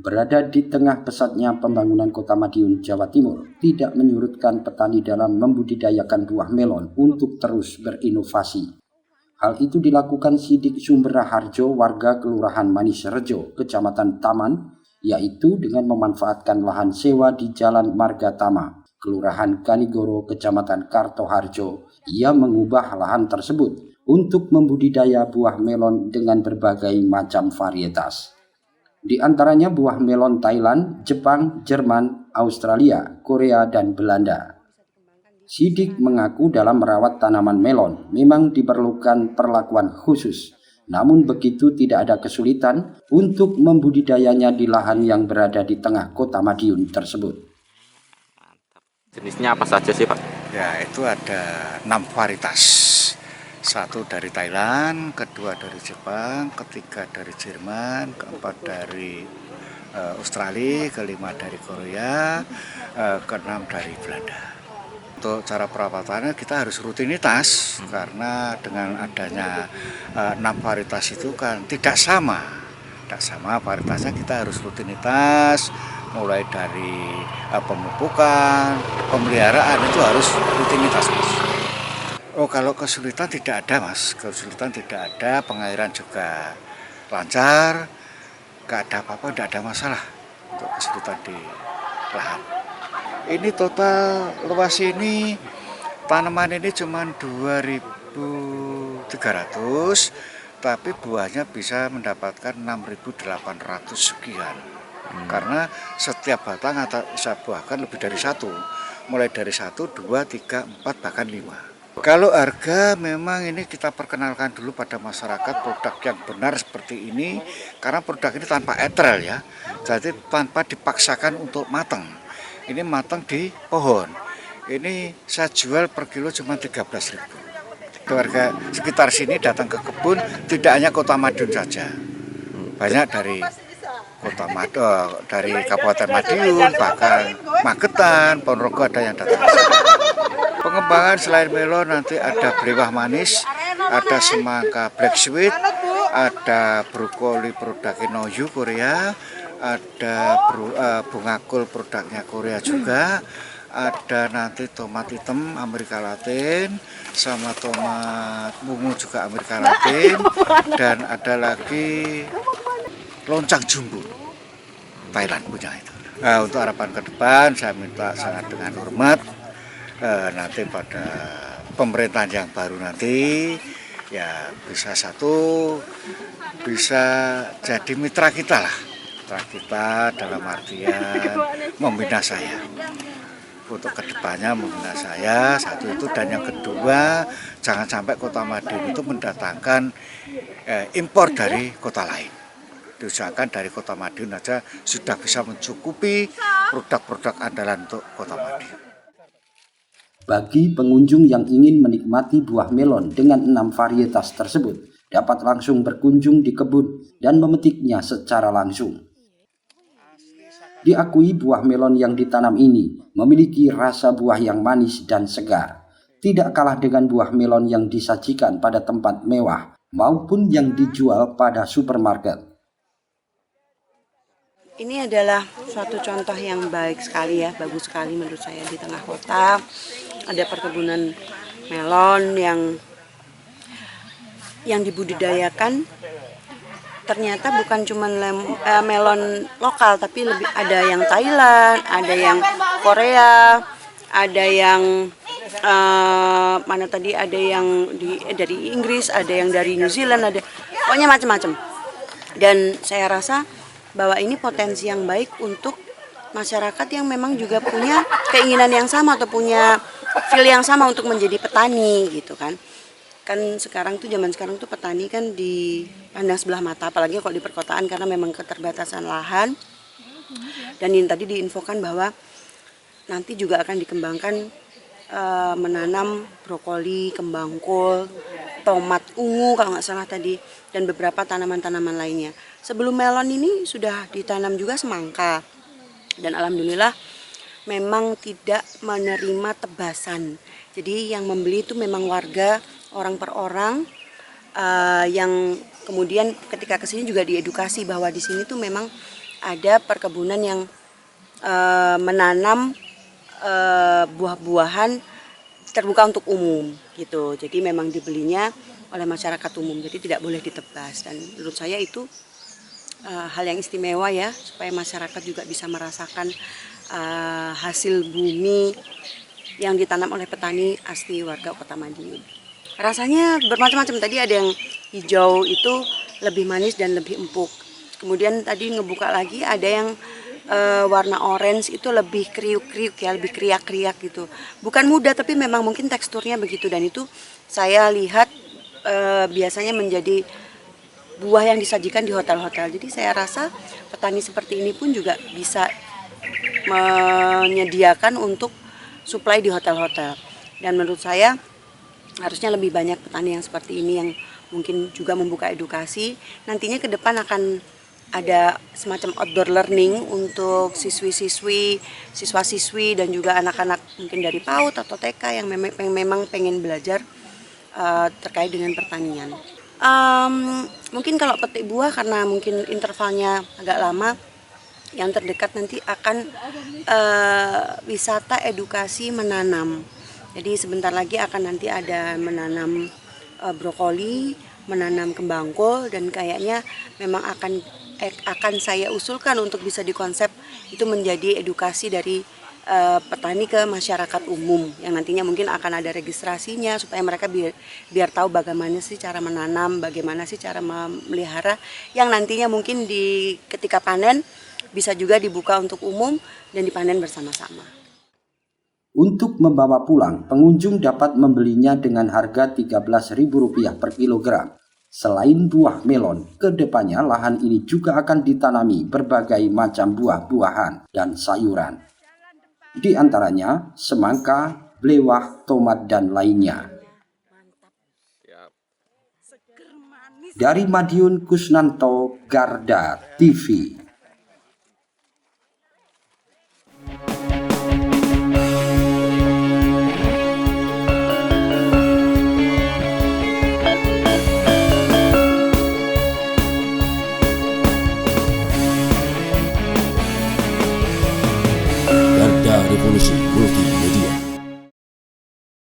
berada di tengah pesatnya pembangunan Kota Madiun, Jawa Timur, tidak menyurutkan petani dalam membudidayakan buah melon untuk terus berinovasi. Hal itu dilakukan Sidik Sumberharjo, warga Kelurahan Manis Rejo, Kecamatan Taman, yaitu dengan memanfaatkan lahan sewa di Jalan Margatama, Kelurahan Kanigoro, Kecamatan Kartoharjo. Ia mengubah lahan tersebut untuk membudidaya buah melon dengan berbagai macam varietas. Di antaranya buah melon Thailand, Jepang, Jerman, Australia, Korea, dan Belanda. Sidik mengaku dalam merawat tanaman melon memang diperlukan perlakuan khusus, namun begitu tidak ada kesulitan untuk membudidayanya di lahan yang berada di tengah Kota Madiun tersebut. Jenisnya apa saja sih, Pak? Ya, itu ada 6 varietas. 1 dari Thailand, kedua dari Jepang, ketiga dari Jerman, keempat dari Australia, kelima dari Korea, keenam dari Belanda. Untuk cara perawatannya kita harus rutinitas karena dengan adanya 6 varietas itu kan tidak sama varietasnya, kita harus rutinitas mulai dari pemupukan, pemeliharaan itu harus rutinitas, Mas. Oh, kalau kesulitan tidak ada, Mas. Kesulitan tidak ada, pengairan juga lancar, nggak ada apa-apa, nggak ada masalah untuk kesulitan di lahan. Ini total luas ini, tanaman ini cuma 2.300, tapi buahnya bisa mendapatkan 6.800 sekian. Karena setiap batang bisa buahkan lebih dari 1, mulai dari 1, 2, 3, 4, bahkan 5. Kalau harga memang ini kita perkenalkan dulu pada masyarakat produk yang benar seperti ini, karena produk ini tanpa etrel ya, jadi tanpa dipaksakan untuk matang. Ini matang di pohon. Ini saya jual per kilo cuma 13.000. Warga sekitar sini datang ke kebun, tidak hanya Kota Madiun saja. Banyak dari Kota Madiun, dari Kabupaten Madiun, bahkan Magetan, Ponorogo ada yang datang. Pengembangan selain melon nanti ada blewah manis, ada semangka black sweet, ada brokoli produknya Noyu Korea, ada bunga kol produknya Korea juga, ada nanti tomat hitam Amerika Latin, sama tomat bungu juga Amerika Latin, dan ada lagi loncang jumbo Thailand punya itu. Nah, untuk harapan ke depan saya minta sangat dengan hormat nanti pada pemerintahan yang baru nanti ya bisa jadi mitra kita lah. Kita dalam artian membina saya untuk kedepannya, membina saya satu itu, dan yang kedua jangan sampai Kota Madiun itu mendatangkan impor dari kota lain. Diusahakan dari Kota Madiun aja sudah bisa mencukupi produk-produk andalan untuk Kota Madiun. Bagi pengunjung yang ingin menikmati buah melon dengan 6 varietas tersebut, dapat langsung berkunjung di kebun dan memetiknya secara langsung. Diakui buah melon yang ditanam ini memiliki rasa buah yang manis dan segar, tidak kalah dengan buah melon yang disajikan pada tempat mewah maupun yang dijual pada supermarket. Ini adalah suatu contoh yang baik sekali ya, bagus sekali menurut saya. Di tengah kota ada perkebunan melon yang dibudidayakan. Ternyata bukan cuma melon lokal, tapi lebih ada yang Thailand, ada yang Korea, ada yang ada yang dari Inggris, ada yang dari New Zealand, ada pokoknya macam-macam. Dan saya rasa bahwa ini potensi yang baik untuk masyarakat yang memang juga punya keinginan yang sama atau punya feel yang sama untuk menjadi petani gitu kan. Kan sekarang tuh, zaman sekarang tuh petani kan dipandang sebelah mata, apalagi kalau di perkotaan karena memang keterbatasan lahan. Dan ini tadi diinfokan bahwa nanti juga akan dikembangkan menanam brokoli, kembang kol, tomat ungu kalau nggak salah tadi, dan beberapa tanaman-tanaman lainnya. Sebelum melon ini sudah ditanam juga semangka, dan alhamdulillah memang tidak menerima tebasan. Jadi yang membeli itu memang warga, orang per orang, yang kemudian ketika kesini juga diedukasi bahwa di sini tuh memang ada perkebunan yang menanam buah-buahan terbuka untuk umum gitu. Jadi memang dibelinya oleh masyarakat umum, jadi tidak boleh ditebas. Dan menurut saya itu hal yang istimewa ya, supaya masyarakat juga bisa merasakan hasil bumi yang ditanam oleh petani asli warga Kota Madiun. Rasanya bermacam-macam. Tadi ada yang hijau itu lebih manis dan lebih empuk. Kemudian tadi ngebuka lagi ada yang warna orange itu lebih kriuk-kriuk ya, lebih kriak-kriak gitu. Bukan mudah tapi memang mungkin teksturnya begitu, dan itu saya lihat biasanya menjadi buah yang disajikan di hotel-hotel. Jadi saya rasa petani seperti ini pun juga bisa menyediakan untuk suplai di hotel-hotel. Dan menurut saya harusnya lebih banyak petani yang seperti ini yang mungkin juga membuka edukasi. Nantinya ke depan akan ada semacam outdoor learning untuk siswi-siswi, siswa-siswi dan juga anak-anak mungkin dari PAUD atau TK yang memang pengen belajar terkait dengan pertanian. Mungkin kalau petik buah karena mungkin intervalnya agak lama, yang terdekat nanti akan wisata edukasi menanam. Jadi sebentar lagi akan nanti ada menanam brokoli, menanam kembang kol, dan kayaknya memang akan saya usulkan untuk bisa dikonsep itu menjadi edukasi dari petani ke masyarakat umum yang nantinya mungkin akan ada registrasinya supaya mereka biar tahu bagaimana sih cara menanam, bagaimana sih cara memelihara, yang nantinya mungkin ketika panen bisa juga dibuka untuk umum dan dipanen bersama-sama. Untuk membawa pulang, pengunjung dapat membelinya dengan harga Rp13.000 per kilogram. Selain buah melon, kedepannya lahan ini juga akan ditanami berbagai macam buah-buahan dan sayuran. Di antaranya semangka, belewah, tomat, dan lainnya. Dari Madiun Kusnanto, Garda TV.